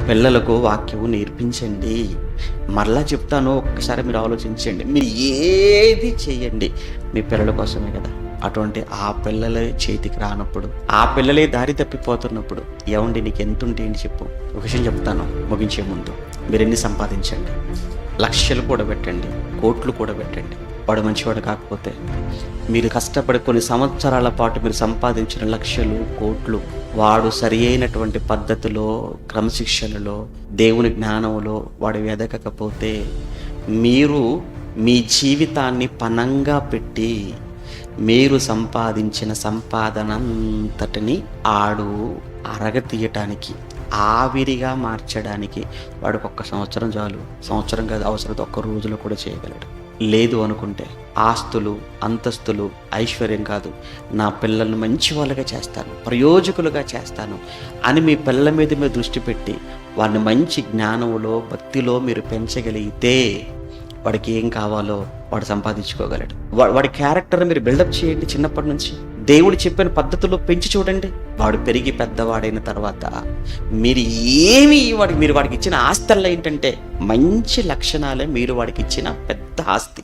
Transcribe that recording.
పిల్లలకు వాక్యం నేర్పించండి. మరలా చెప్తాను, ఒక్కసారి మీరు ఆలోచించండి. మీరు ఏది చేయండి మీ పిల్లల కోసమే కదా. అటువంటి ఆ పిల్లల చేతికి రానప్పుడు, ఆ పిల్లలే దారి తప్పిపోతున్నప్పుడు, ఏమండి నీకు ఎంత ఉంటే ఏంటి చెప్పు. ఒక విషయం చెప్తాను ముగించే ముందు. మీరు ఎన్ని సంపాదించండి, లక్షలు కూడా పెట్టండి, కోట్లు కూడా పెట్టండి, వాడు మంచివాడు కాకపోతే, మీరు కష్టపడి కొన్ని సంవత్సరాల పాటు మీరు సంపాదించిన లక్షలు కోట్లు, వాడు సరి అయినటువంటి పద్ధతిలో, క్రమశిక్షణలో, దేవుని జ్ఞానంలో వాడు ఎదగకపోతే, మీరు మీ జీవితాన్ని పణంగా పెట్టి మీరు సంపాదించిన సంపాదనంతటిని ఆడు అరగతీయటానికి, ఆవిరిగా మార్చడానికి వాడికి 1 సంవత్సరం చాలు. సంవత్సరం కాదు, అవసరం 1 రోజులో కూడా చేయగలడు. లేదు అనుకుంటే ఆస్తులు, అంతస్తులు, ఐశ్వర్యం కాదు, నా పిల్లల్ని మంచి వాళ్ళగా చేస్తాను, ప్రయోజకులుగా చేస్తాను అని మీ పిల్లల మీద మీరు దృష్టి పెట్టి వారిని మంచి జ్ఞానంలో, భక్తిలో మీరు పెంచగలిగితే వాడికి ఏం కావాలో వాడు సంపాదించుకోగలడు. వాడి క్యారెక్టర్ మీరు బిల్డప్ చేయండి. చిన్నప్పటి నుంచి దేవుడు చెప్పిన పద్ధతుల్లో పెంచి చూడండి. వాడు పెరిగి పెద్దవాడైన తర్వాత మీరు వాడికి ఇచ్చిన ఆస్తుల్లో ఏంటంటే మంచి లక్షణాలే మీరు వాడికి ఇచ్చిన పెద్ద ఆస్తి.